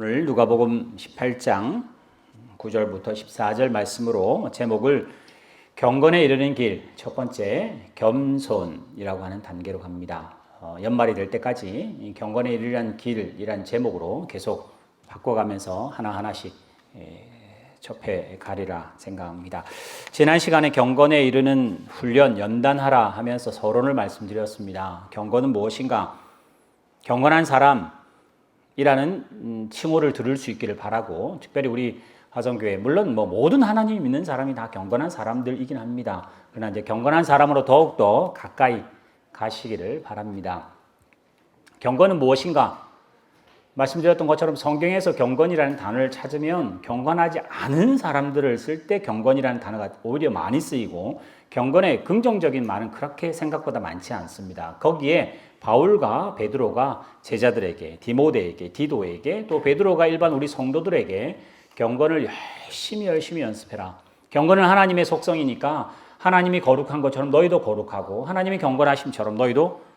오늘 누가복음 18장 9절부터 14절 말씀으로 제목을 경건에 이르는 길, 첫 번째 겸손이라고 하는 단계로 갑니다. 연말이 될 때까지 이 경건에 이르는 길이란 제목으로 계속 바꿔가면서 하나하나씩 접해 가리라 생각합니다. 지난 시간에 경건에 이르는 훈련 연단하라 하면서 서론을 말씀드렸습니다. 경건은 무엇인가? 경건한 사람이라는 칭호를 들을 수 있기를 바라고, 특별히 우리 화성교회, 물론 모든 하나님 믿는 사람이 다 경건한 사람들이긴 합니다. 그러나 이제 경건한 사람으로 더욱더 가까이 가시기를 바랍니다. 경건은 무엇인가? 말씀드렸던 것처럼 성경에서 경건이라는 단어를 찾으면 경건하지 않은 사람들을 쓸 때 경건이라는 단어가 오히려 많이 쓰이고, 경건의 긍정적인 말은 그렇게 생각보다 많지 않습니다. 거기에 바울과 베드로가 제자들에게, 디모데에게, 디도에게, 또 베드로가 일반 우리 성도들에게 경건을 열심히 연습해라. 경건은 하나님의 속성이니까 하나님이 거룩한 것처럼 너희도 거룩하고, 하나님이 경건하심처럼 너희도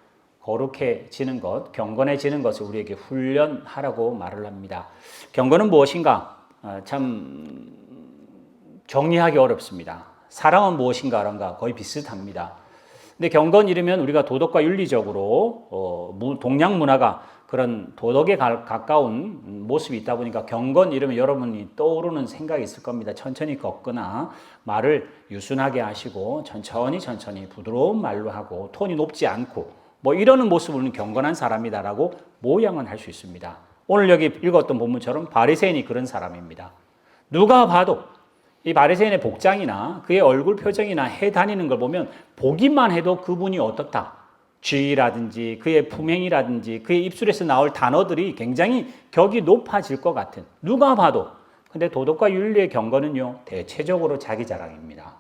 거룩해지는 것, 경건해지는 것을 우리에게 훈련하라고 말을 합니다. 경건은 무엇인가? 참 정리하기 어렵습니다. 사랑은 무엇인가랑가 거의 비슷합니다. 근데 경건 이르면 우리가 도덕과 윤리적으로 동양 문화가 그런 도덕에 가까운 모습이 있다 보니까 경건 이러면 여러분이 떠오르는 생각이 있을 겁니다. 천천히 걷거나 말을 유순하게 하시고 천천히 부드러운 말로 하고 톤이 높지 않고 이러는 모습을 우리는 경건한 사람이다라고 모양은 할 수 있습니다. 오늘 여기 읽었던 본문처럼 바리새인이 그런 사람입니다. 누가 봐도 이 바리새인의 복장이나 그의 얼굴 표정이나 해 다니는 걸 보면 보기만 해도 그분이 어떻다. 지위라든지 그의 품행이라든지 그의 입술에서 나올 단어들이 굉장히 격이 높아질 것 같은, 누가 봐도. 근데 도덕과 윤리의 경건은요, 대체적으로 자기 자랑입니다.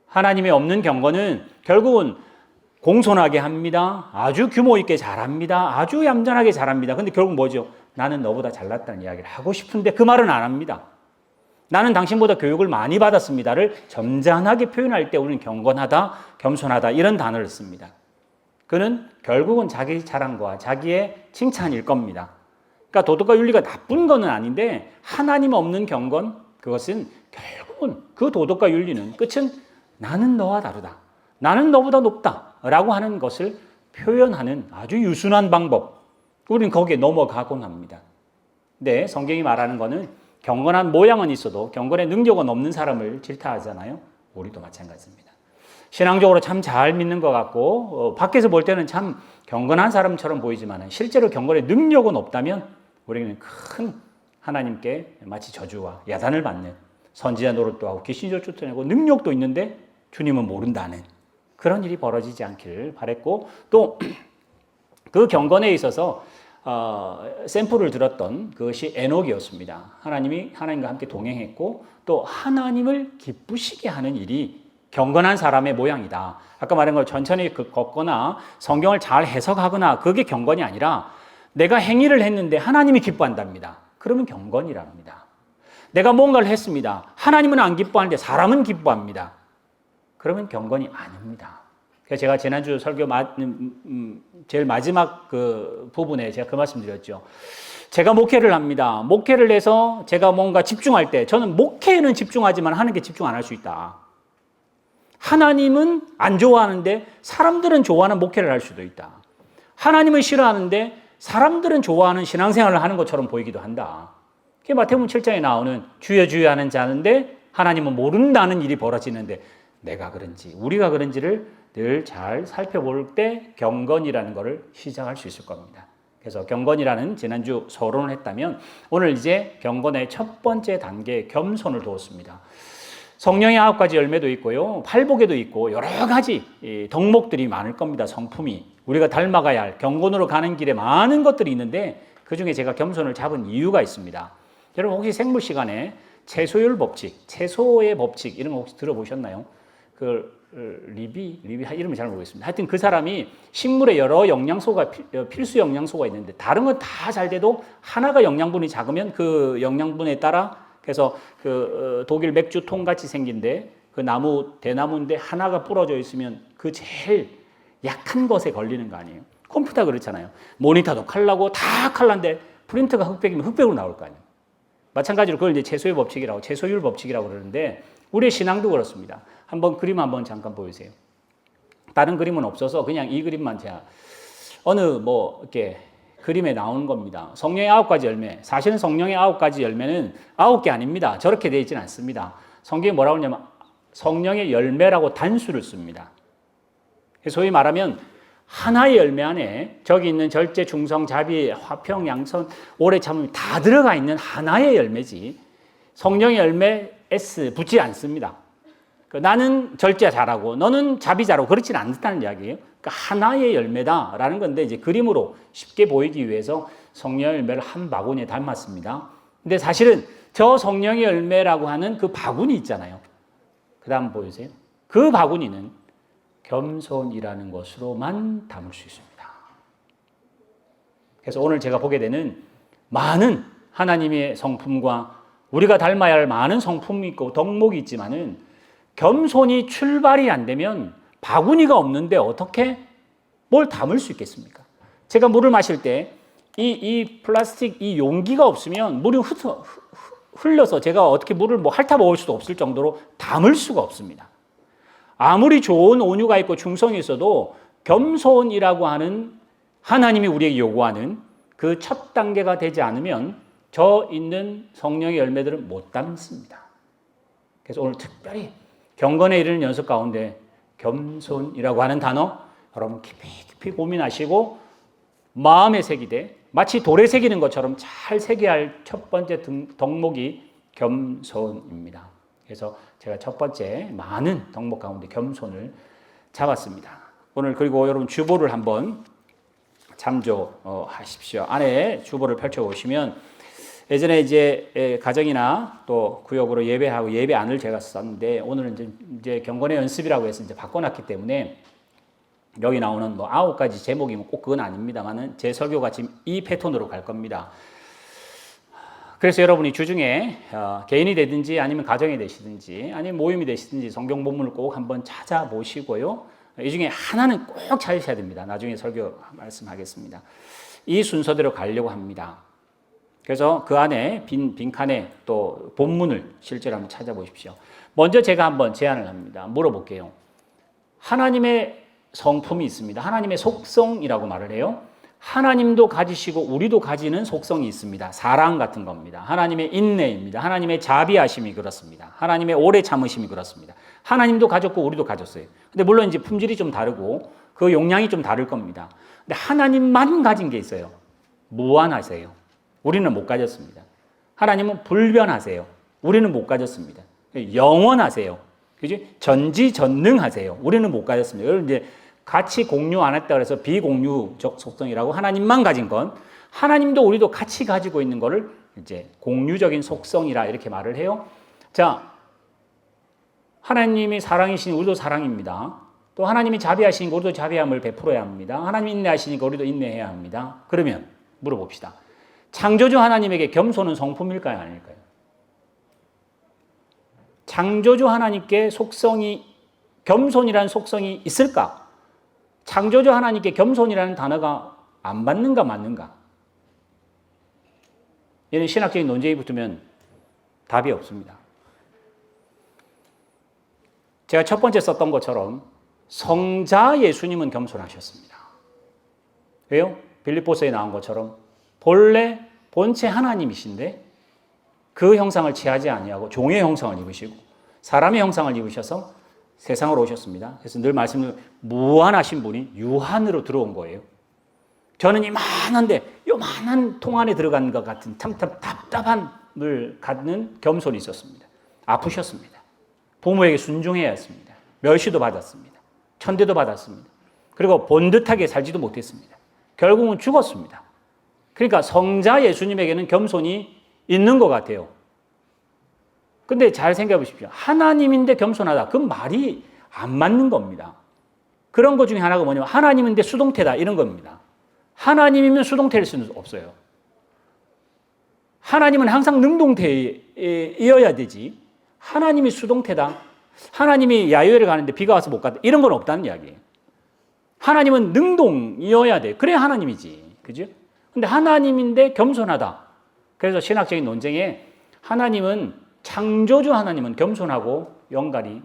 하나님의 없는 경건은 결국은 공손하게 합니다. 아주 규모 있게 잘합니다. 아주 얌전하게 잘합니다. 근데 결국 뭐죠? 나는 너보다 잘났다는 이야기를 하고 싶은데 그 말은 안 합니다. 나는 당신보다 교육을 많이 받았습니다를 점잖하게 표현할 때 우리는 경건하다, 겸손하다 이런 단어를 씁니다. 그는 결국은 자기 자랑과 자기의 칭찬일 겁니다. 그러니까 도덕과 윤리가 나쁜 건 아닌데 하나님 없는 경건, 그것은 결국은 그 도덕과 윤리는 끝은 나는 너와 다르다. 나는 너보다 높다 라고 하는 것을 표현하는 아주 유순한 방법. 우리는 거기에 넘어가곤 합니다. 근데 성경이 말하는 거는 경건한 모양은 있어도 경건의 능력은 없는 사람을 질타하잖아요. 우리도 마찬가지입니다. 신앙적으로 참 잘 믿는 것 같고 밖에서 볼 때는 참 경건한 사람처럼 보이지만 실제로 경건의 능력은 없다면 우리는 큰 하나님께 마치 저주와 야단을 받는, 선지자 노릇도 하고 귀신을 쫓아내고 능력도 있는데 주님은 모른다는 그런 일이 벌어지지 않기를 바랬고, 또 그 경건에 있어서 샘플을 들었던 그것이 에녹이었습니다. 하나님과 함께 동행했고 또 하나님을 기쁘시게 하는 일이 경건한 사람의 모양이다. 아까 말한 걸 천천히 걷거나 성경을 잘 해석하거나 그게 경건이 아니라 내가 행위를 했는데 하나님이 기뻐한답니다. 그러면 경건이랍니다. 내가 뭔가를 했습니다. 하나님은 안 기뻐하는데 사람은 기뻐합니다. 그러면 경건이 아닙니다. 그래서 제가 지난주 설교 제일 마지막 그 부분에 제가 그 말씀 드렸죠. 제가 목회를 합니다. 목회를 해서 제가 뭔가 집중할 때 저는 목회에는 집중하지만 하는 게 집중 안 할 수 있다. 하나님은 안 좋아하는데 사람들은 좋아하는 목회를 할 수도 있다. 하나님은 싫어하는데 사람들은 좋아하는 신앙생활을 하는 것처럼 보이기도 한다. 그게 마태복음 7장에 나오는 주여 주여 하는 자인데 하나님은 모른다는 일이 벌어지는데 내가 그런지 우리가 그런지를 늘 잘 살펴볼 때 경건이라는 것을 시작할 수 있을 겁니다. 그래서 경건이라는 지난주 서론을 했다면 오늘 이제 경건의 첫 번째 단계 겸손을 두었습니다. 성령의 9가지 열매도 있고요, 팔복에도 있고 여러 가지 덕목들이 많을 겁니다. 성품이 우리가 닮아가야 할 경건으로 가는 길에 많은 것들이 있는데 그중에 제가 겸손을 잡은 이유가 있습니다. 여러분 혹시 생물 시간에 채소율 법칙, 채소의 법칙 이런 거 혹시 들어보셨나요? 리비 이름을 잘 모르겠습니다. 하여튼 그 사람이 식물에 여러 영양소가 필수 영양소가 있는데 다른 건 다 잘 돼도 하나가 영양분이 작으면 그 영양분에 따라 그래서 독일 맥주통 같이 생긴데 그 대나무인데 하나가 부러져 있으면 그 제일 약한 것에 걸리는 거 아니에요. 컴퓨터 그렇잖아요. 모니터도 칼라고 다 칼라인데 프린트가 흑백이면 흑백으로 나올 거 아니에요. 마찬가지로 그걸 이제 채소의 법칙이라고, 채소율 법칙이라고 그러는데 우리의 신앙도 그렇습니다. 한번 그림 한번 잠깐 보여주세요. 다른 그림은 없어서 그냥 이 그림만 제가 어느 뭐 이렇게 그림에 나오는 겁니다. 성령의 9가지 열매. 사실은 성령의 9가지 열매는 9개 아닙니다. 저렇게 되어 있지는 않습니다. 성경이 뭐라고 하냐면 성령의 열매라고 단수를 씁니다. 소위 말하면 하나의 열매 안에 저기 있는 절제, 중성, 자비, 화평, 양선, 오래 참음이 다 들어가 있는 하나의 열매지 성령의 열매 S 붙지 않습니다. 나는 절제 잘하고 너는 자비 잘하고 그렇지는 않다는 이야기예요. 그러니까 하나의 열매다라는 건데 이제 그림으로 쉽게 보이기 위해서 성령의 열매를 한 바구니에 담았습니다. 근데 사실은 저 성령의 열매라고 하는 그 바구니 있잖아요. 그 다음 보여주세요. 그 바구니는 겸손이라는 것으로만 담을 수 있습니다. 그래서 오늘 제가 보게 되는 많은 하나님의 성품과 우리가 닮아야 할 많은 성품이 있고 덕목이 있지만은 겸손이 출발이 안 되면 바구니가 없는데 어떻게 뭘 담을 수 있겠습니까? 제가 물을 마실 때 이 플라스틱 이 용기가 없으면 물이 흘려서 제가 어떻게 물을 뭐 핥아 먹을 수도 없을 정도로 담을 수가 없습니다. 아무리 좋은 온유가 있고 충성이 있어도 겸손이라고 하는 하나님이 우리에게 요구하는 그 첫 단계가 되지 않으면 저 있는 성령의 열매들은 못 담습니다. 그래서 오늘 특별히 경건에 이르는 연습 가운데 겸손이라고 하는 단어 여러분 깊이 고민하시고 마음에 새기되 마치 돌에 새기는 것처럼 잘 새겨야 할 첫 번째 덕목이 겸손입니다. 그래서 제가 첫 번째 많은 덕목 가운데 겸손을 잡았습니다. 오늘 그리고 여러분 주보를 한번 참조하십시오. 안에 주보를 펼쳐보시면 예전에 이제 가정이나 또 구역으로 예배하고 예배안을 제가 썼는데 오늘은 이제 경건의 연습이라고 해서 이제 바꿔놨기 때문에 여기 나오는 뭐 9가지 제목이면 꼭 그건 아닙니다만은 제 설교가 지금 이 패턴으로 갈 겁니다. 그래서 여러분이 주중에 개인이 되든지 아니면 가정이 되시든지 아니면 모임이 되시든지 성경 본문을 꼭 한번 찾아보시고요. 이 중에 하나는 꼭 찾으셔야 됩니다. 나중에 설교 말씀하겠습니다. 이 순서대로 가려고 합니다. 그래서 그 안에 빈칸에 또 본문을 실제로 한번 찾아보십시오. 먼저 제가 한번 제안을 합니다. 물어볼게요. 하나님의 성품이 있습니다. 하나님의 속성이라고 말을 해요. 하나님도 가지시고 우리도 가지는 속성이 있습니다. 사랑 같은 겁니다. 하나님의 인내입니다. 하나님의 자비하심이 그렇습니다. 하나님의 오래 참으심이 그렇습니다. 하나님도 가졌고 우리도 가졌어요. 근데 물론 이제 품질이 좀 다르고 그 용량이 좀 다를 겁니다. 근데 하나님만 가진 게 있어요. 무한하세요. 우리는 못 가졌습니다. 하나님은 불변하세요. 우리는 못 가졌습니다. 영원하세요. 그지? 전지전능하세요. 우리는 못 가졌습니다. 여러분 이제 같이 공유 안 했다 그래서 비공유적 속성이라고 하나님만 가진 건 하나님도 우리도 같이 가지고 있는 거를 이제 공유적인 속성이라 이렇게 말을 해요. 자, 하나님이 사랑이시니 우리도 사랑입니다. 또 하나님이 자비하시니까 우리도 자비함을 베풀어야 합니다. 하나님이 인내하시니까 우리도 인내해야 합니다. 그러면 물어봅시다. 창조주 하나님에게 겸손은 성품일까요? 아닐까요? 창조주 하나님께 겸손이라는 속성이 있을까? 창조주 하나님께 겸손이라는 단어가 안 맞는가 맞는가? 얘는 신학적인 논쟁이 붙으면 답이 없습니다. 제가 첫 번째 썼던 것처럼 성자 예수님은 겸손하셨습니다. 왜요? 빌립보서에 나온 것처럼 본체 하나님이신데 그 형상을 취하지 아니하고 종의 형상을 입으시고 사람의 형상을 입으셔서 세상으로 오셨습니다. 그래서 늘 말씀드리는 무한하신 분이 유한으로 들어온 거예요. 저는 이만한데 요만한 통 안에 들어간 것 같은 참 답답함을 갖는 겸손이 있었습니다. 아프셨습니다. 부모에게 순종해야 했습니다. 멸시도 받았습니다. 천대도 받았습니다. 그리고 본듯하게 살지도 못했습니다. 결국은 죽었습니다. 그러니까 성자 예수님에게는 겸손이 있는 것 같아요. 근데 잘 생각해 보십시오. 하나님인데 겸손하다. 그 말이 안 맞는 겁니다. 그런 것 중에 하나가 뭐냐면 하나님인데 수동태다 이런 겁니다. 하나님이면 수동태일 수는 없어요. 하나님은 항상 능동태이어야 되지. 하나님이 수동태다. 하나님이 야유회를 가는데 비가 와서 못 갔다. 이런 건 없다는 이야기예요. 하나님은 능동이어야 돼. 그래야 하나님이지. 그죠? 근데 하나님인데 겸손하다. 그래서 신학적인 논쟁에 하나님은 창조주 하나님은 겸손하고 영갈이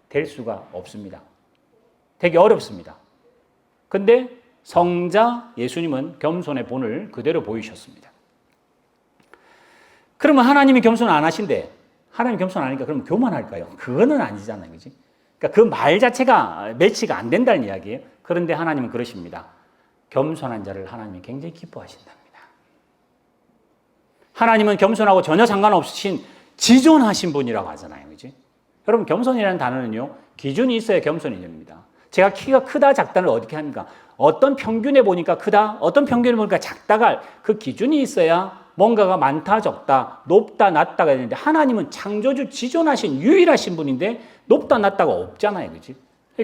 될 수가 없습니다. 되게 어렵습니다. 근데 성자 예수님은 겸손의 본을 그대로 보이셨습니다. 그러면 하나님이 겸손 안 하신데 하나님 겸손 안 하니까 그럼 교만할까요? 그거는 아니잖아요. 그지? 그러니까 그 말 자체가 매치가 안 된다는 이야기예요. 그런데 하나님은 그러십니다. 겸손한 자를 하나님이 굉장히 기뻐하신답니다. 하나님은 겸손하고 전혀 상관없으신 지존하신 분이라고 하잖아요. 그지? 여러분, 겸손이라는 단어는요, 기준이 있어야 겸손이 됩니다. 제가 키가 크다, 작다를 어떻게 합니까? 어떤 평균에 보니까 크다, 어떤 평균에 보니까 작다가 그 기준이 있어야 뭔가가 많다, 적다, 높다, 낮다가 되는데 하나님은 창조주 지존하신 유일하신 분인데 높다, 낮다가 없잖아요. 그지?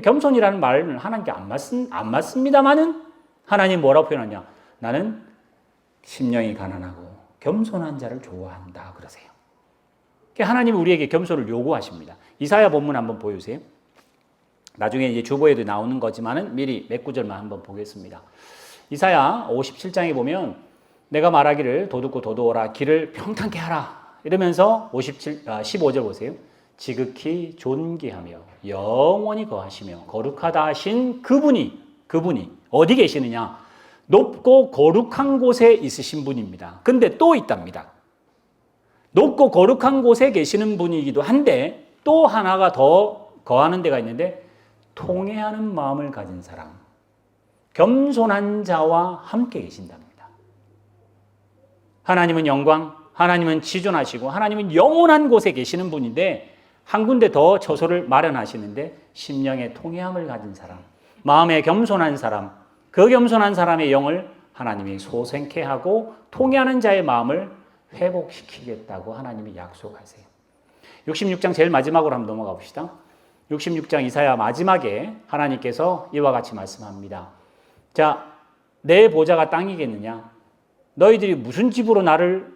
겸손이라는 말은 하나님께 안 맞습니다만은 하나님 뭐라고 표현하냐? 나는 심령이 가난하고 겸손한 자를 좋아한다 그러세요. 하나님은 우리에게 겸손을 요구하십니다. 이사야 본문 한번 보여주세요. 나중에 이제 주보에도 나오는 거지만은 미리 몇 구절만 한번 보겠습니다. 이사야 57장에 보면 내가 말하기를 도둑고 도도오라 길을 평탄케 하라 이러면서 15절 보세요. 지극히 존귀하며 영원히 거하시며 거룩하다 하신 그분이 어디 계시느냐? 높고 거룩한 곳에 있으신 분입니다. 근데 또 있답니다. 높고 거룩한 곳에 계시는 분이기도 한데 또 하나가 더 거하는 데가 있는데 통회하는 마음을 가진 사람, 겸손한 자와 함께 계신답니다. 하나님은 영광, 하나님은 지존하시고 하나님은 영원한 곳에 계시는 분인데 한 군데 더 처소를 마련하시는데 심령의 통회함을 가진 사람, 마음에 겸손한 사람, 그 겸손한 사람의 영을 하나님이 소생케 하고 통회하는 자의 마음을 회복시키겠다고 하나님이 약속하세요. 66장 제일 마지막으로 한번 넘어가 봅시다. 66장 이사야 마지막에 하나님께서 이와 같이 말씀합니다. 자, 내 보좌가 땅이겠느냐? 너희들이 무슨 집으로 나를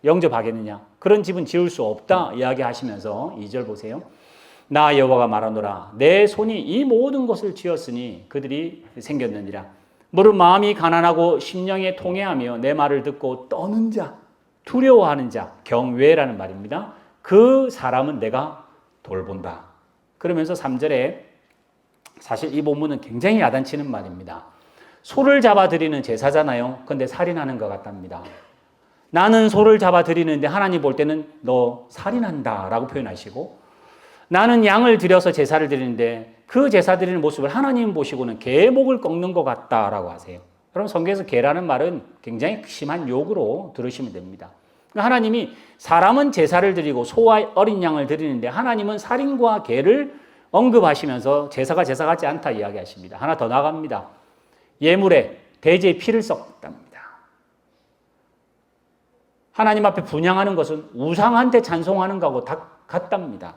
영접하겠느냐? 그런 집은 지을 수 없다 이야기하시면서 2절 보세요. 나 여호와가 말하노라 내 손이 이 모든 것을 지었으니 그들이 생겼느니라. 무릇 마음이 가난하고 심령에 통회하며 내 말을 듣고 떠는 자, 두려워하는 자, 경외라는 말입니다. 그 사람은 내가 돌본다. 그러면서 3절에 사실 이 본문은 굉장히 야단치는 말입니다. 소를 잡아 드리는 제사잖아요. 근데 살인하는 것 같답니다. 나는 소를 잡아 드리는데 하나님 볼 때는 너 살인한다 라고 표현하시고, 나는 양을 들여서 제사를 드리는데 그 제사 드리는 모습을 하나님 보시고는 개목을 꺾는 것 같다라고 하세요. 여러분, 성경에서 개라는 말은 굉장히 심한 욕으로 들으시면 됩니다. 하나님이 사람은 제사를 드리고 소와 어린 양을 드리는데 하나님은 살인과 개를 언급하시면서 제사가 제사 같지 않다 이야기하십니다. 하나 더 나갑니다. 예물에 돼지의 피를 썩답니다. 하나님 앞에 분향하는 것은 우상한테 찬송하는 것하고 다 같답니다.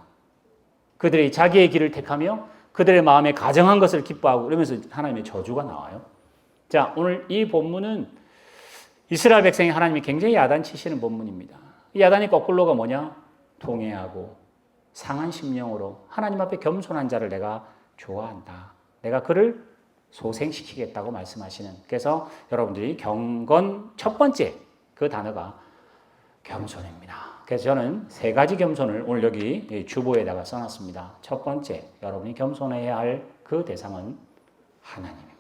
그들이 자기의 길을 택하며 그들의 마음에 가정한 것을 기뻐하고 그러면서 하나님의 저주가 나와요. 자, 오늘 이 본문은 이스라엘 백성이 하나님이 굉장히 야단치시는 본문입니다. 이 야단의 거꾸로가 뭐냐? 통회하고 상한 심령으로 하나님 앞에 겸손한 자를 내가 좋아한다. 내가 그를 소생시키겠다고 말씀하시는. 그래서 여러분들이 경건 첫 번째 그 단어가 겸손입니다. 그래서 저는 세 가지 겸손을 오늘 여기 주보에다가 써놨습니다. 첫 번째, 여러분이 겸손해야 할 그 대상은 하나님입니다.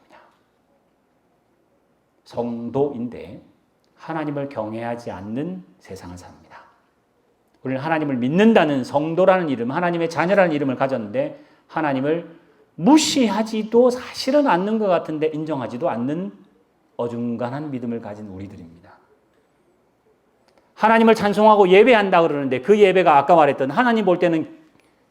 성도인데 하나님을 경외하지 않는 세상을 삽니다. 우리는 하나님을 믿는다는 성도라는 이름, 하나님의 자녀라는 이름을 가졌는데 하나님을 무시하지도 사실은 않는 것 같은데 인정하지도 않는 어중간한 믿음을 가진 우리들입니다. 하나님을 찬송하고 예배한다 그러는데 그 예배가 아까 말했던 하나님 볼 때는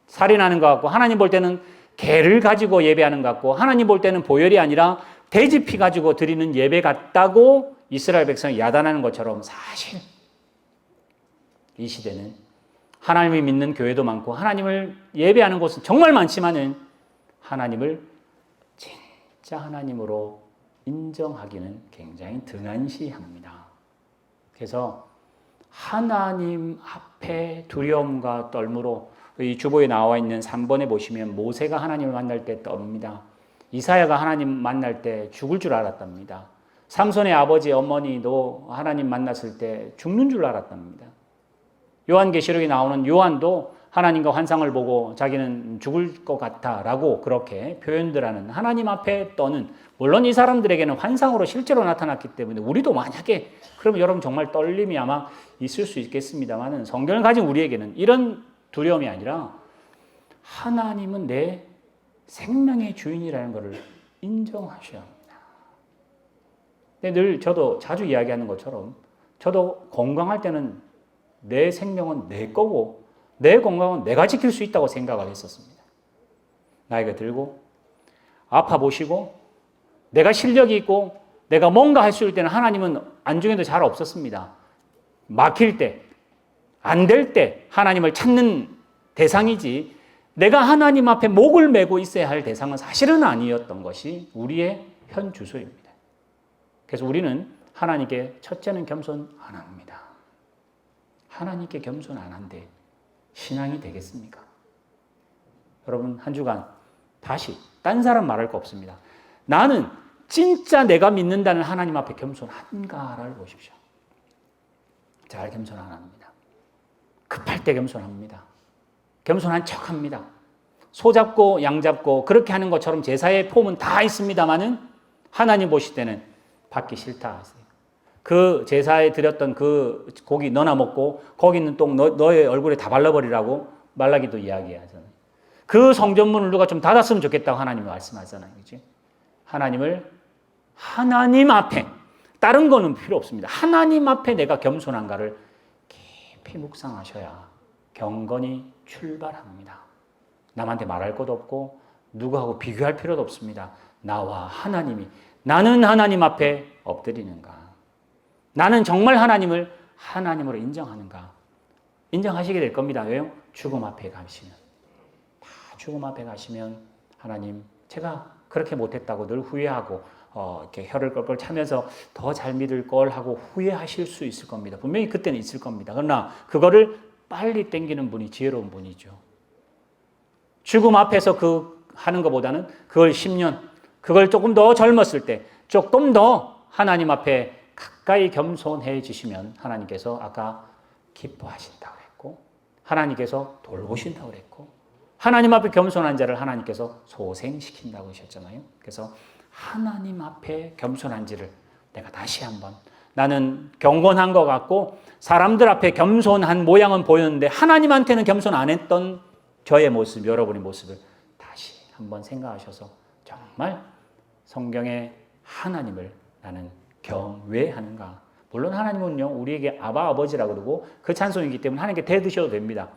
살인하는 것 같고 하나님 볼 때는 개를 가지고 예배하는 것 같고 하나님 볼 때는 보혈이 아니라 돼지 피 가지고 드리는 예배 같다고 이스라엘 백성이 야단하는 것처럼 사실 이 시대는 하나님을 믿는 교회도 많고 하나님을 예배하는 곳은 정말 많지만은 하나님을 진짜 하나님으로 인정하기는 굉장히 등한시합니다. 그래서 하나님 앞에 두려움과 떨므로 이 주보에 나와 있는 3번에 보시면 모세가 하나님을 만날 때 떱니다. 이사야가 하나님 만날 때 죽을 줄 알았답니다. 삼손의 아버지 어머니도 하나님 만났을 때 죽는 줄 알았답니다. 요한계시록에 나오는 요한도 하나님과 환상을 보고 자기는 죽을 것 같다라고 그렇게 표현들 하는 하나님 앞에 떠는, 물론 이 사람들에게는 환상으로 실제로 나타났기 때문에 우리도 만약에 그러면 여러분 정말 떨림이 아마 있을 수 있겠습니다만 성경을 가진 우리에게는 이런 두려움이 아니라 하나님은 내 생명의 주인이라는 것을 인정하셔야 합니다. 근데 늘 저도 자주 이야기하는 것처럼 저도 건강할 때는 내 생명은 내 거고 내 건강은 내가 지킬 수 있다고 생각을 했었습니다. 나이가 들고 아파 보시고 내가 실력이 있고 내가 뭔가 할 수 있을 때는 하나님은 안중에도 잘 없었습니다. 막힐 때, 안 될 때 하나님을 찾는 대상이지 내가 하나님 앞에 목을 메고 있어야 할 대상은 사실은 아니었던 것이 우리의 현 주소입니다. 그래서 우리는 하나님께 첫째는 겸손 안 합니다. 하나님께 겸손 안 한데 신앙이 되겠습니까? 여러분 한 주간 다시 딴 사람 말할 거 없습니다. 나는 진짜 내가 믿는다는 하나님 앞에 겸손한가를 보십시오. 잘 겸손 안 합니다. 급할 때 겸손합니다. 겸손한 척합니다. 소 잡고 양 잡고 그렇게 하는 것처럼 제사의 폼은 다 있습니다만은 하나님 보실 때는 받기 싫다 하세요. 그 제사에 드렸던 그 고기 너나 먹고 거기 있는 똥 너의 얼굴에 다 발라버리라고 말라기도 이야기하잖아요. 그 성전문을 누가 좀 닫았으면 좋겠다고 하나님이 말씀하잖아요. 그렇지? 하나님을 하나님 앞에, 다른 거는 필요 없습니다. 하나님 앞에 내가 겸손한가를 깊이 묵상하셔야 경건이 출발합니다. 남한테 말할 것도 없고 누구하고 비교할 필요도 없습니다. 나와 하나님이, 나는 하나님 앞에 엎드리는가? 나는 정말 하나님을 하나님으로 인정하는가? 인정하시게 될 겁니다. 왜요? 죽음 앞에 가시면. 다 죽음 앞에 가시면 하나님 제가 그렇게 못했다고 늘 후회하고 이렇게 혀를 껄껄 차면서 더 잘 믿을 걸 하고 후회하실 수 있을 겁니다. 분명히 그때는 있을 겁니다. 그러나 그거를 빨리 땡기는 분이 지혜로운 분이죠. 죽음 앞에서 하는 것보다는 그걸 10년, 그걸 조금 더 젊었을 때 조금 더 하나님 앞에 가까이 겸손해지시면 하나님께서 아까 기뻐하신다고 했고 하나님께서 돌보신다고 했고 하나님 앞에 겸손한 자를 하나님께서 소생시킨다고 하셨잖아요. 그래서 하나님 앞에 겸손한지를 내가 다시 한번, 나는 경건한 것 같고 사람들 앞에 겸손한 모양은 보였는데 하나님한테는 겸손 안 했던 저의 모습, 여러분의 모습을 다시 한번 생각하셔서 정말 성경의 하나님을 나는 경외하는가. 물론 하나님은요 우리에게 아바 아버지라고 그러고 그 찬송이기 때문에 하나님께 대드셔도 됩니다.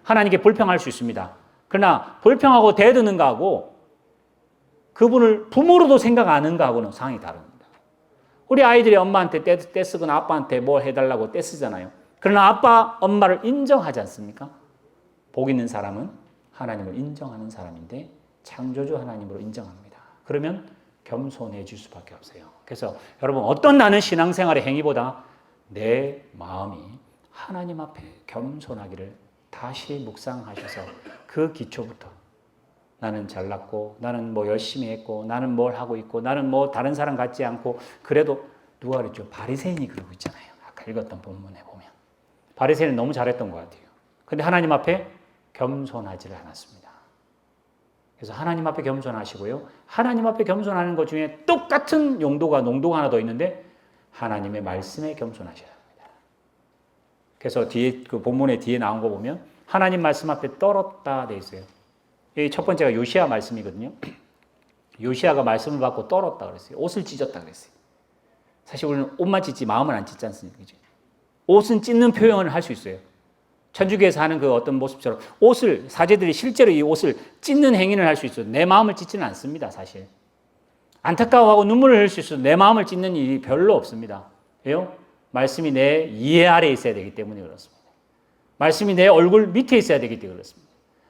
하나님께 불평할 수 있습니다. 그러나 불평하고 대드는가 하고 그분을 부모로도 생각 안 하는가 하고는 상황이 다릅니다. 우리 아이들이 엄마한테 떼쓰거나 아빠한테 뭘 해달라고 떼쓰잖아요. 그러나 아빠, 엄마를 인정하지 않습니까? 복 있는 사람은 하나님을 인정하는 사람인데 창조주 하나님으로 인정합니다. 그러면 겸손해질 수밖에 없어요. 그래서 여러분 어떤 나는 신앙생활의 행위보다 내 마음이 하나님 앞에 겸손하기를 다시 묵상하셔서 그 기초부터 나는 잘났고 나는 뭐 열심히 했고 나는 뭘 하고 있고 나는 뭐 다른 사람 같지 않고 그래도 누가 그랬죠? 바리새인이 그러고 있잖아요. 아까 읽었던 본문에 보면 바리새인은 너무 잘했던 것 같아요. 근데 하나님 앞에 겸손하지를 않았습니다. 그래서 하나님 앞에 겸손하시고요. 하나님 앞에 겸손하는 것 중에 똑같은 농도가 하나 더 있는데 하나님의 말씀에 겸손하셔야 합니다. 그래서 뒤에 그 본문의 뒤에 나온 거 보면 하나님 말씀 앞에 떨었다 돼 있어요. 이 첫 번째가 요시야 말씀이거든요. 요시야가 말씀을 받고 떨었다 그랬어요. 옷을 찢었다 그랬어요. 사실 우리는 옷만 찢지 마음을 안 찢지 않습니까? 그죠? 옷은 찢는 표현을 할 수 있어요. 천주교에서 하는 그 어떤 모습처럼 옷을, 사제들이 실제로 이 옷을 찢는 행위를 할 수 있어요. 내 마음을 찢지는 않습니다, 사실. 안타까워하고 눈물을 흘릴 수 있어도 내 마음을 찢는 일이 별로 없습니다. 왜요? 말씀이 내 이해 아래에 있어야 되기 때문에 그렇습니다. 말씀이 내 얼굴 밑에 있어야 되기 때문에 그렇습니다.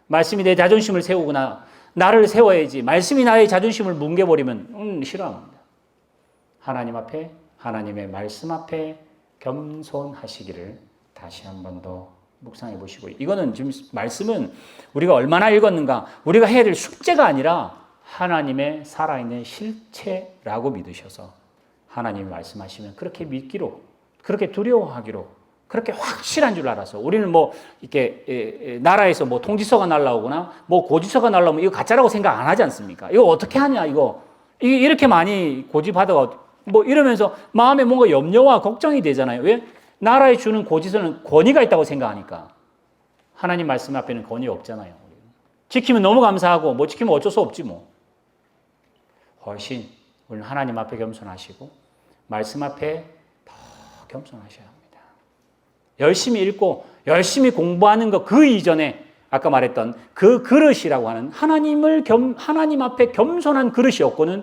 말씀이 내 자존심을 세우거나 나를 세워야지 말씀이 나의 자존심을 뭉개버리면 싫어합니다. 하나님 앞에, 하나님의 말씀 앞에 겸손하시기를 다시 한 번 더 묵상해 보시고, 이거는 지금 말씀은 우리가 얼마나 읽었는가, 우리가 해야 될 숙제가 아니라 하나님의 살아있는 실체라고 믿으셔서 하나님이 말씀하시면 그렇게 믿기로, 그렇게 두려워하기로, 그렇게 확실한 줄 알아서 우리는 뭐 이렇게 나라에서 뭐 통지서가 날라오거나 뭐 고지서가 날라오면 이거 가짜라고 생각 안 하지 않습니까? 이거 어떻게 하냐 이거 이렇게 많이 고지받아가 뭐 이러면서 마음에 뭔가 염려와 걱정이 되잖아요. 왜? 나라에 주는 고지서는 권위가 있다고 생각하니까. 하나님 말씀 앞에는 권위 없잖아요. 지키면 너무 감사하고 못 지키면 어쩔 수 없지 뭐. 훨씬 우리는 하나님 앞에 겸손하시고 말씀 앞에 더 겸손하셔야 합니다. 열심히 읽고 열심히 공부하는 것 그 이전에 아까 말했던 그 그릇이라고 하는 하나님 앞에 겸손한 그릇이 없고는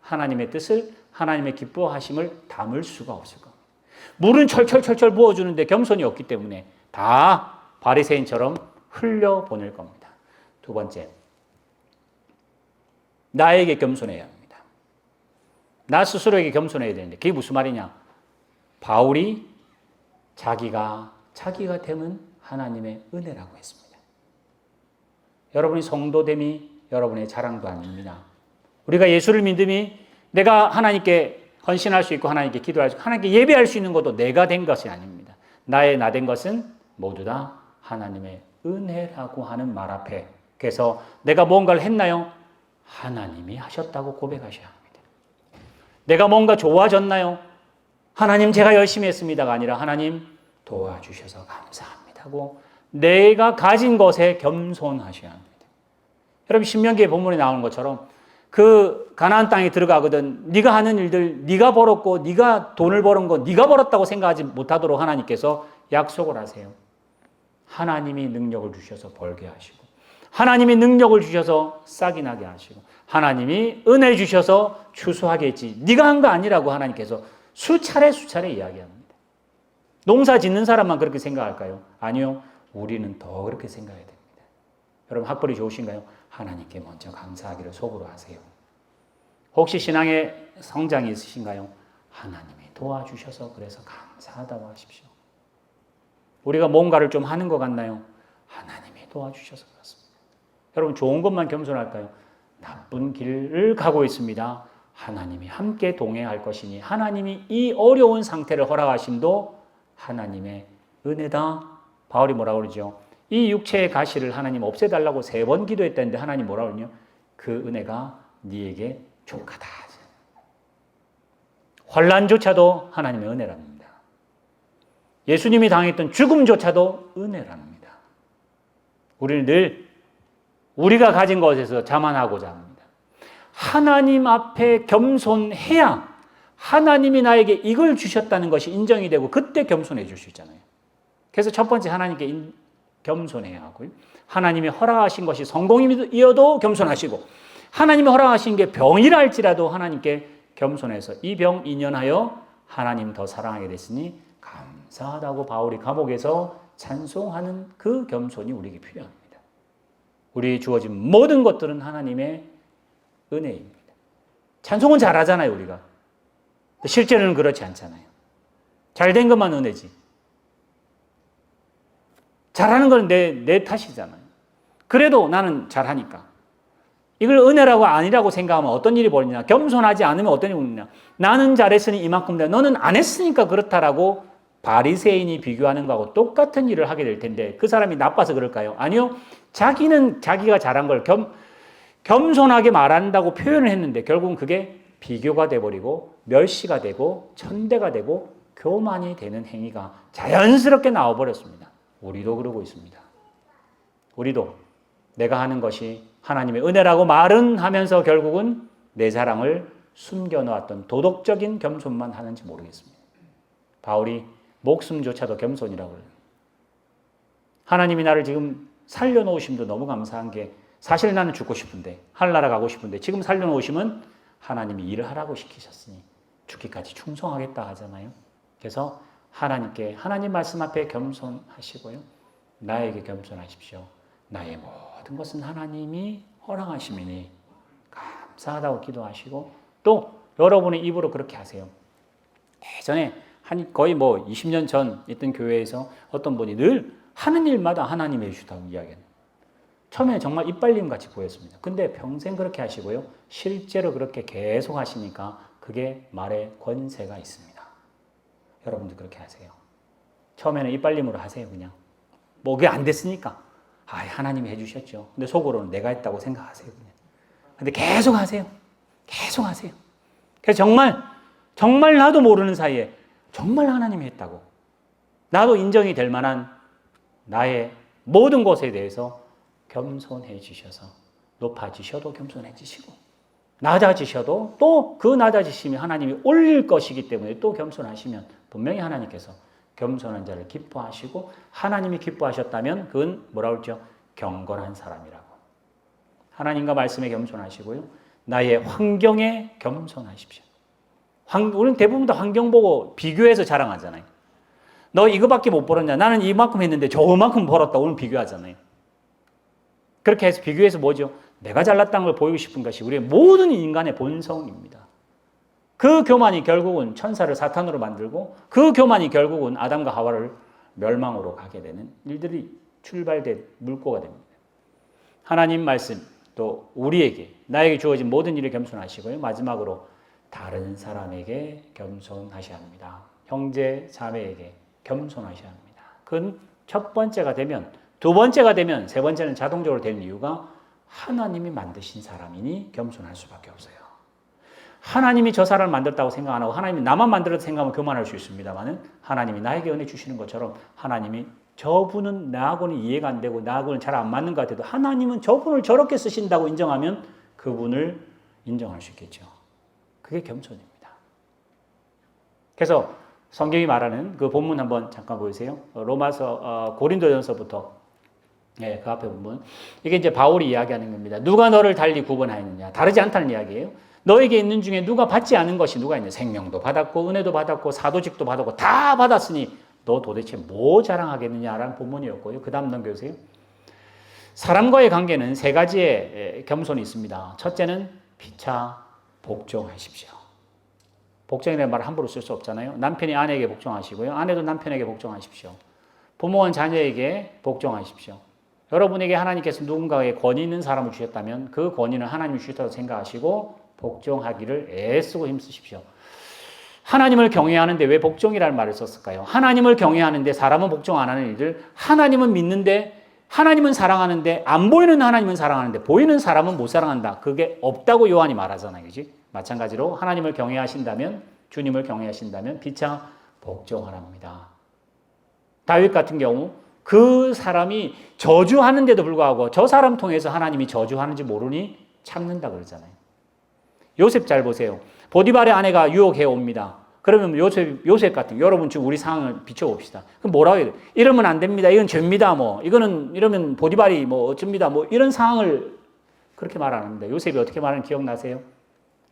하나님의 뜻을, 하나님의 기뻐하심을 담을 수가 없을 겁니다. 물은 철철철철 부어주는데 겸손이 없기 때문에 다 바리새인처럼 흘려보낼 겁니다. 두 번째, 나에게 겸손해야 합니다. 나 스스로에게 겸손해야 되는데 그게 무슨 말이냐? 바울이 자기가 됨은 하나님의 은혜라고 했습니다. 여러분이 성도됨이 여러분의 자랑도 아닙니다. 우리가 예수를 믿음이 내가 하나님께 헌신할 수 있고 하나님께 기도할 수 있고 하나님께 예배할 수 있는 것도 내가 된 것이 아닙니다. 나의 나 된 것은 모두 다 하나님의 은혜라고 하는 말 앞에, 그래서 내가 뭔가를 했나요? 하나님이 하셨다고 고백하셔야 합니다. 내가 뭔가 좋아졌나요? 하나님 제가 열심히 했습니다가 아니라 하나님 도와주셔서 감사합니다고 내가 가진 것에 겸손하셔야 합니다. 여러분 신명기의 본문에 나오는 것처럼 그 가나안 땅에 들어가거든 네가 하는 일들 네가 벌었고 네가 돈을 버는 거 네가 벌었다고 생각하지 못하도록 하나님께서 약속을 하세요. 하나님이 능력을 주셔서 벌게 하시고 하나님이 능력을 주셔서 싹이 나게 하시고 하나님이 은혜 주셔서 추수하게 했지 네가 한 거 아니라고 하나님께서 수차례 이야기합니다. 농사 짓는 사람만 그렇게 생각할까요? 아니요. 우리는 더 그렇게 생각해야 됩니다. 여러분 학벌이 좋으신가요? 하나님께 먼저 감사하기를 속으로 하세요. 혹시 신앙의 성장이 있으신가요? 하나님이 도와주셔서 그래서 감사하다고 하십시오. 우리가 뭔가를 좀 하는 것 같나요? 하나님이 도와주셔서 그렇습니다. 여러분 좋은 것만 겸손할까요? 나쁜 길을 가고 있습니다. 하나님이 함께 동행할 것이니 하나님이 이 어려운 상태를 허락하심도 하나님의 은혜다. 바울이 뭐라고 그러죠? 이 육체의 가시를 하나님 없애달라고 3번 기도했다는데 하나님 뭐라고 그러냐? 그 은혜가 네게 족하다. 환난조차도 하나님의 은혜랍니다. 예수님이 당했던 죽음조차도 은혜랍니다. 우리는 늘 우리가 가진 것에서 자만하고자 합니다. 하나님 앞에 겸손해야 하나님이 나에게 이걸 주셨다는 것이 인정이 되고 그때 겸손해 줄 수 있잖아요. 그래서 첫 번째 하나님께 겸손해야 하고요. 하나님이 허락하신 것이 성공이어도 겸손하시고 하나님이 허락하신 게 병이라 할지라도 하나님께 겸손해서 이 병 인연하여 하나님 더 사랑하게 됐으니 감사하다고 바울이 감옥에서 찬송하는 그 겸손이 우리에게 필요합니다. 우리 주어진 모든 것들은 하나님의 은혜입니다. 찬송은 잘하잖아요, 우리가. 실제로는 그렇지 않잖아요. 잘된 것만 은혜지. 잘하는 건 내 탓이잖아요. 그래도 나는 잘하니까. 이걸 은혜라고 아니라고 생각하면 어떤 일이 벌어지냐. 겸손하지 않으면 어떤 일이 벌어지냐. 나는 잘했으니 이만큼 돼. 너는 안 했으니까 그렇다라고 바리새인이 비교하는 거하고 똑같은 일을 하게 될 텐데 그 사람이 나빠서 그럴까요? 아니요. 자기는 자기가 잘한 걸 겸손하게 말한다고 표현을 했는데 결국은 그게 비교가 돼버리고 멸시가 되고 천대가 되고 교만이 되는 행위가 자연스럽게 나와버렸습니다. 우리도 그러고 있습니다. 우리도 내가 하는 것이 하나님의 은혜라고 말은 하면서 결국은 내 자랑을 숨겨놓았던 도덕적인 겸손만 하는지 모르겠습니다. 바울이 목숨조차도 겸손이라고 그래요. 하나님이 나를 지금 살려놓으심도 너무 감사한 게 사실 나는 죽고 싶은데 하늘나라 가고 싶은데 지금 살려놓으시면 하나님이 일을 하라고 시키셨으니 죽기까지 충성하겠다 하잖아요. 그래서 하나님께 하나님 말씀 앞에 겸손하시고요. 나에게 겸손하십시오. 나의 모든 것은 하나님이 허락하심이니 감사하다고 기도하시고 또 여러분의 입으로 그렇게 하세요. 예전에 거의 20년 전 있던 교회에서 어떤 분이 늘 하는 일마다 하나님이 해주셨다고 이야기해요. 처음에 정말 이빨림 같이 보였습니다. 근데 평생 그렇게 하시고요. 실제로 그렇게 계속 하시니까 그게 말에 권세가 있습니다. 여러분도 그렇게 하세요. 처음에는 이빨림으로 하세요. 그냥 뭐 그게 안 됐으니까 하나님이 해주셨죠. 근데 속으로는 내가 했다고 생각하세요. 그냥. 근데 계속 하세요. 계속 하세요. 그래서 정말 나도 모르는 사이에 정말 하나님이 했다고 나도 인정이 될 만한 나의 모든 것에 대해서 겸손해지셔서 높아지셔도 겸손해지시고 낮아지셔도 또 그 낮아지심이 하나님이 올릴 것이기 때문에 또 겸손하시면 분명히 하나님께서 겸손한 자를 기뻐하시고 하나님이 기뻐하셨다면 그건 뭐라고 그러죠? 경건한 사람이라고. 하나님과 말씀에 겸손하시고요. 나의 환경에 겸손하십시오. 우리는 대부분 다 환경 보고 비교해서 자랑하잖아요. 너 이거밖에 못 벌었냐? 나는 이만큼 했는데 저만큼 벌었다. 오늘 비교하잖아요. 그렇게 해서 비교해서 뭐죠? 내가 잘났다는 걸 보이고 싶은 것이 우리의 모든 인간의 본성입니다. 그 교만이 결국은 천사를 사탄으로 만들고 그 교만이 결국은 아담과 하와를 멸망으로 가게 되는 일들이 출발된 물꼬가 됩니다. 하나님 말씀 또 우리에게 나에게 주어진 모든 일을 겸손하시고요. 마지막으로 다른 사람에게 겸손하셔야 합니다. 형제 자매에게 겸손하셔야 합니다. 그건 첫 번째가 되면 두 번째가 되면 세 번째는 자동적으로 되는 이유가 하나님이 만드신 사람이니 겸손할 수밖에 없어요. 하나님이 저 사람을 만들었다고 생각 안 하고 하나님이 나만 만들었다고 생각하면 교만할 수 있습니다만 하나님이 나에게 은혜 주시는 것처럼 하나님이 저분은 나하고는 이해가 안 되고 나하고는 잘 안 맞는 것 같아도 하나님은 저분을 저렇게 쓰신다고 인정하면 그분을 인정할 수 있겠죠. 그게 겸손입니다. 그래서 성경이 말하는 그 본문 한번 잠깐 보세요. 로마서 고린도전서부터 그 앞에 보면 이게 이제 바울이 이야기하는 겁니다. 누가 너를 달리 구분하였느냐? 다르지 않다는 이야기예요. 너에게 있는 중에 누가 받지 않은 것이 누가 있냐? 생명도 받았고 은혜도 받았고 사도직도 받았고 다 받았으니 너 도대체 뭐 자랑하겠느냐라는 본문이었고요. 그 다음 넘겨주세요. 사람과의 관계는 세 가지의 겸손이 있습니다. 첫째는 피차 복종하십시오. 복종이라는 말을 함부로 쓸 수 없잖아요. 남편이 아내에게 복종하시고요. 아내도 남편에게 복종하십시오. 부모는 자녀에게 복종하십시오. 여러분에게 하나님께서 누군가에게 권위 있는 사람을 주셨다면 그 권위는 하나님이 주셨다고 생각하시고 복종하기를 애쓰고 힘쓰십시오. 하나님을 경외하는데 왜 복종이라는 말을 썼을까요? 하나님을 경외하는데 사람은 복종 안 하는 일들, 하나님은 믿는데 하나님은 사랑하는데 안 보이는 하나님은 사랑하는데 보이는 사람은 못 사랑한다. 그게 없다고 요한이 말하잖아요. 그지? 마찬가지로 하나님을 경외하신다면 주님을 경외하신다면 피차 복종하랍니다. 다윗 같은 경우 그 사람이 저주하는데도 불구하고 저 사람 통해서 하나님이 저주하는지 모르니 참는다 그러잖아요. 요셉 잘 보세요. 보디발의 아내가 유혹해 옵니다. 그러면 요셉 같은 여러분 지금 우리 상황을 비춰봅시다. 그럼 뭐라고 해요? 이러면 안 됩니다. 이건 죄입니다. 뭐 이거는 이러면 보디발이 뭐 어쩝니다. 뭐 이런 상황을 그렇게 말 안 합니다. 요셉이 어떻게 말하는 기억나세요?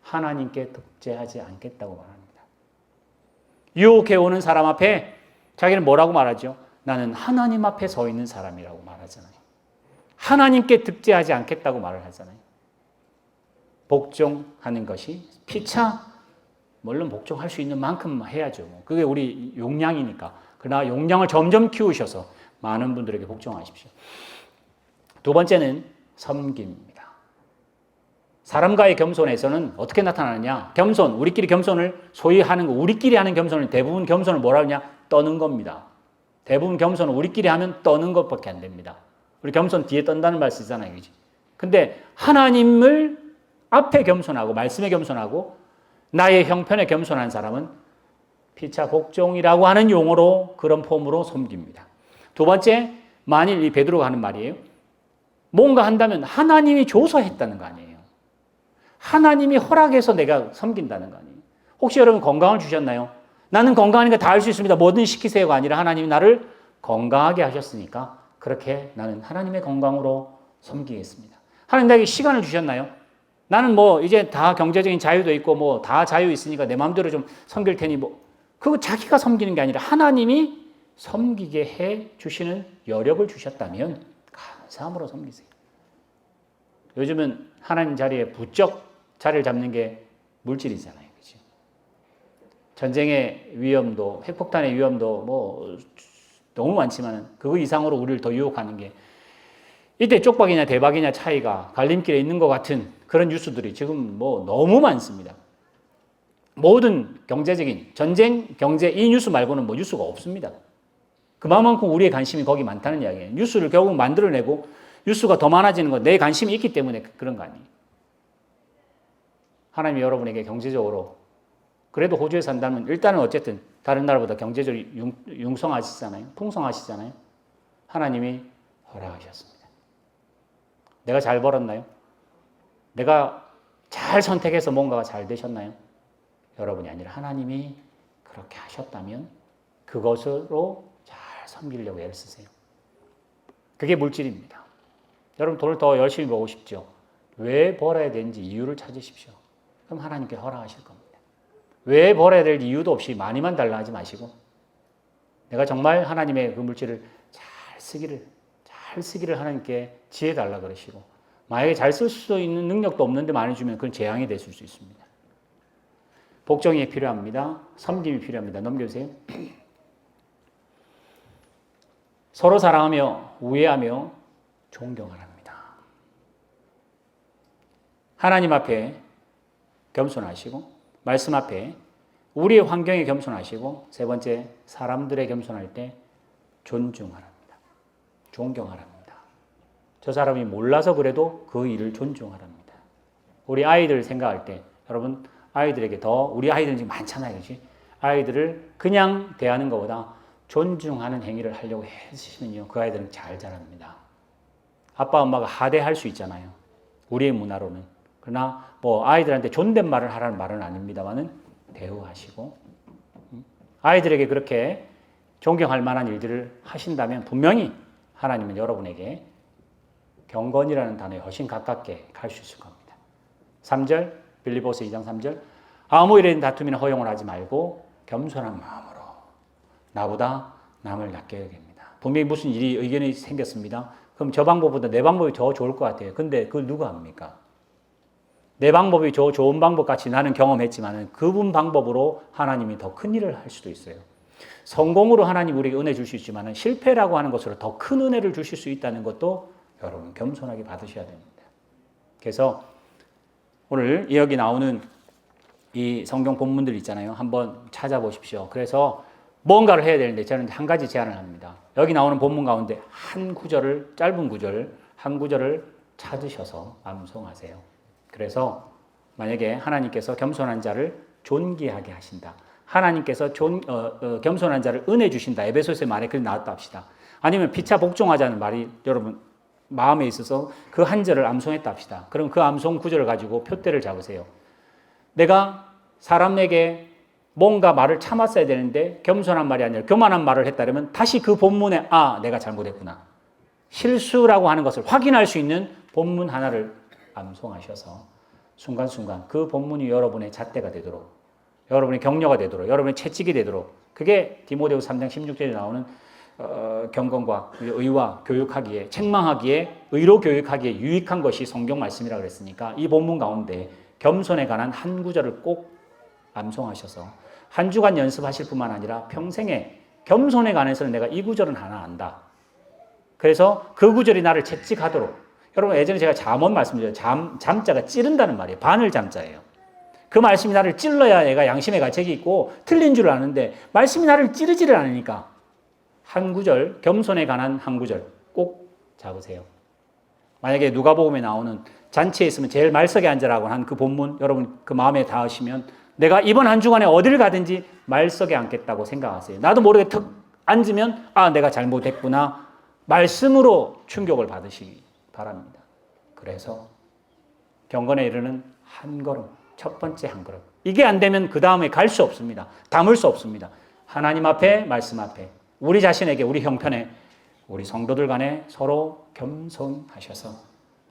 하나님께 득죄하지 않겠다고 말합니다. 유혹해 오는 사람 앞에 자기는 뭐라고 말하죠? 나는 하나님 앞에 서 있는 사람이라고 말하잖아요. 하나님께 득죄하지 않겠다고 말을 하잖아요. 복종하는 것이 피차 물론 복종할 수 있는 만큼 해야죠. 그게 우리 용량이니까. 그러나 용량을 점점 키우셔서 많은 분들에게 복종하십시오. 두 번째는 섬김입니다. 사람과의 겸손에서는 어떻게 나타나느냐? 겸손, 우리끼리 겸손을 소위 하는 거, 우리끼리 하는 겸손을 대부분 겸손을 뭐라 하냐? 떠는 겁니다. 대부분 겸손은 우리끼리 하면 떠는 것밖에 안 됩니다. 우리 겸손 뒤에 떤다는 말 쓰잖아요. 그지? 근데 하나님을 앞에 겸손하고 말씀에 겸손하고 나의 형편에 겸손한 사람은 피차 복종이라고 하는 용어로 그런 폼으로 섬깁니다. 두 번째, 만일 이 베드로가 하는 말이에요. 뭔가 한다면 하나님이 줘서 했다는 거 아니에요. 하나님이 허락해서 내가 섬긴다는 거 아니에요. 혹시 여러분 건강을 주셨나요? 나는 건강하니까 다 할 수 있습니다. 뭐든 시키세요가 아니라 하나님이 나를 건강하게 하셨으니까 그렇게 나는 하나님의 건강으로 섬기겠습니다. 하나님 나에게 시간을 주셨나요? 나는 뭐 이제 다 경제적인 자유도 있고 뭐 다 자유 있으니까 내 마음대로 좀 섬길 테니 뭐 그거 자기가 섬기는 게 아니라 하나님이 섬기게 해 주시는 여력을 주셨다면 감사함으로 섬기세요. 요즘은 하나님 자리에 부쩍 자리를 잡는 게 물질이잖아요. 그렇죠? 전쟁의 위험도 핵폭탄의 위험도 뭐 너무 많지만 그 이상으로 우리를 더 유혹하는 게 이때 쪽박이냐 대박이냐 차이가 갈림길에 있는 것 같은 그런 뉴스들이 지금 뭐 너무 많습니다. 모든 경제적인 전쟁, 경제 이 뉴스 말고는 뭐 뉴스가 없습니다. 그만큼 우리의 관심이 거기 많다는 이야기예요. 뉴스를 결국 만들어내고 뉴스가 더 많아지는 건 내 관심이 있기 때문에 그런 거 아니에요. 하나님이 여러분에게 경제적으로 그래도 호주에 산다면 일단은 어쨌든 다른 나라보다 경제적으로 융성하시잖아요. 풍성하시잖아요. 하나님이 허락하셨습니다. 내가 잘 벌었나요? 내가 잘 선택해서 뭔가가 잘 되셨나요? 여러분이 아니라 하나님이 그렇게 하셨다면 그것으로 잘 섬기려고 애를 쓰세요. 그게 물질입니다. 여러분 돈을 더 열심히 벌고 싶죠? 왜 벌어야 되는지 이유를 찾으십시오. 그럼 하나님께 허락하실 겁니다. 왜 벌어야 될 이유도 없이 많이만 달라 하지 마시고 내가 정말 하나님의 그 물질을 잘 쓰기를 하나님께 지혜 달라 그러시고 만약에 잘 쓸 수 있는 능력도 없는데 많이 주면 그건 재앙이 됐을 수 있습니다. 복종이 필요합니다. 섬김이 필요합니다. 넘겨주세요. 서로 사랑하며 우애하며 존경하랍니다. 하나님 앞에 겸손하시고 말씀 앞에 우리의 환경에 겸손하시고 세 번째 사람들의 겸손할 때 존중하랍니다. 존경하랍니다. 저 사람이 몰라서 그래도 그 일을 존중하랍니다. 우리 아이들 생각할 때 여러분 아이들에게 더 우리 아이들은 지금 많잖아요. 그렇지? 아이들을 그냥 대하는 것보다 존중하는 행위를 하려고 해주시면요. 그 아이들은 잘 자랍니다. 아빠 엄마가 하대할 수 있잖아요. 우리의 문화로는. 그러나 뭐 아이들한테 존댓말을 하라는 말은 아닙니다만은 대우하시고 아이들에게 그렇게 존경할 만한 일들을 하신다면 분명히 하나님은 여러분에게 경건이라는 단어에 훨씬 가깝게 갈 수 있을 겁니다. 3절 빌립보서 2장 3절 아무 일에는 다툼이나 허용을 하지 말고 겸손한 마음으로 나보다 남을 낮게 여깁니다. 분명히 무슨 일이 의견이 생겼습니다. 그럼 저 방법보다 내 방법이 더 좋을 것 같아요. 근데 그걸 누가 합니까? 내 방법이 저 좋은 방법 같이 나는 경험했지만 그분 방법으로 하나님이 더 큰 일을 할 수도 있어요. 성공으로 하나님 우리에게 은혜 줄 수 있지만 실패라고 하는 것으로 더 큰 은혜를 주실 수 있다는 것도 여러분 겸손하게 받으셔야 됩니다. 그래서 오늘 여기 나오는 이 성경 본문들 있잖아요. 한번 찾아보십시오. 그래서 뭔가를 해야 되는데 저는 한 가지 제안을 합니다. 여기 나오는 본문 가운데 한 구절을 짧은 구절 한 구절을 찾으셔서 암송하세요. 그래서 만약에 하나님께서 겸손한 자를 존귀하게 하신다. 하나님께서 겸손한 자를 은혜 주신다. 에베소서의 말에 그렇게 나왔다 합시다. 아니면 피차 복종하자는 말이 여러분 마음에 있어서 그 한 절을 암송했다 합시다. 그럼 그 암송 구절을 가지고 표대를 잡으세요. 내가 사람에게 뭔가 말을 참았어야 되는데 겸손한 말이 아니라 교만한 말을 했다면 다시 그 본문에 내가 잘못했구나. 실수라고 하는 것을 확인할 수 있는 본문 하나를 암송하셔서 순간순간 그 본문이 여러분의 잣대가 되도록 여러분의 격려가 되도록 여러분의 채찍이 되도록 그게 디모데후서 3장 16절에 나오는 경건과 의와 교육하기에 책망하기에 의로 교육하기에 유익한 것이 성경 말씀이라 그랬으니까 이 본문 가운데 겸손에 관한 한 구절을 꼭 암송하셔서 한 주간 연습하실 뿐만 아니라 평생에 겸손에 관해서는 내가 이 구절은 하나 안다. 그래서 그 구절이 나를 채찍하도록 여러분 예전에 제가 잠언 말씀드렸죠. 잠자가 찌른다는 말이에요. 바늘 잠자예요. 그 말씀이 나를 찔러야 얘가 양심의 가책이 있고 틀린 줄 아는데 말씀이 나를 찌르지를 않으니까 한 구절 겸손에 관한 한 구절 꼭 잡으세요. 만약에 누가복음에 나오는 잔치에 있으면 제일 말석에 앉으라고 한 그 본문 여러분 그 마음에 닿으시면 내가 이번 한 주간에 어디를 가든지 말석에 앉겠다고 생각하세요. 나도 모르게 턱 앉으면 내가 잘못했구나. 말씀으로 충격을 받으시기 바랍니다. 그래서 경건에 이르는 한 걸음, 첫 번째 한 걸음. 이게 안 되면 그 다음에 갈 수 없습니다. 담을 수 없습니다. 하나님 앞에, 말씀 앞에, 우리 자신에게, 우리 형편에, 우리 성도들 간에 서로 겸손하셔서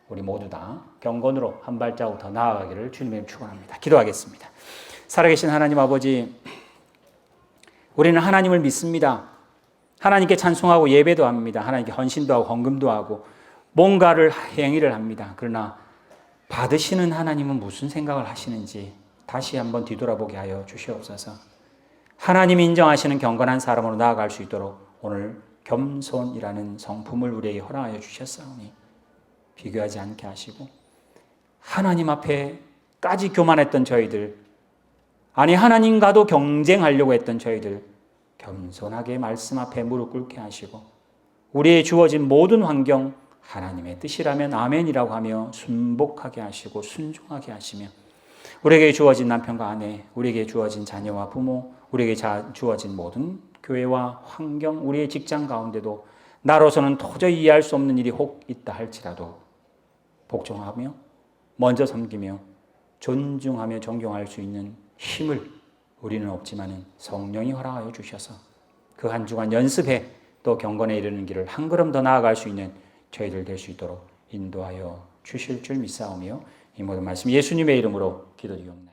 우리 모두 다 경건으로 한 발자국 더 나아가기를 주님의 축원합니다. 기도하겠습니다. 살아계신 하나님 아버지, 우리는 하나님을 믿습니다. 하나님께 찬송하고 예배도 합니다. 하나님께 헌신도 하고 헌금도 하고 뭔가를 행위를 합니다. 그러나 받으시는 하나님은 무슨 생각을 하시는지 다시 한번 뒤돌아보게 하여 주시옵소서. 하나님이 인정하시는 경건한 사람으로 나아갈 수 있도록 오늘 겸손이라는 성품을 우리에게 허락하여 주셨사오니 비교하지 않게 하시고 하나님 앞에까지 교만했던 저희들 아니 하나님과도 경쟁하려고 했던 저희들 겸손하게 말씀 앞에 무릎 꿇게 하시고 우리의 주어진 모든 환경 하나님의 뜻이라면 아멘이라고 하며 순복하게 하시고 순종하게 하시며 우리에게 주어진 남편과 아내, 우리에게 주어진 자녀와 부모, 우리에게 주어진 모든 교회와 환경, 우리의 직장 가운데도 나로서는 도저히 이해할 수 없는 일이 혹 있다 할지라도 복종하며 먼저 섬기며 존중하며 존경할 수 있는 힘을 우리는 없지만은 성령이 허락하여 주셔서 그 한 주간 연습해 또 경건에 이르는 길을 한 걸음 더 나아갈 수 있는 저희들 될 수 있도록 인도하여 주실 줄 믿사오며 이 모든 말씀 예수님의 이름으로 기도드리옵나이다.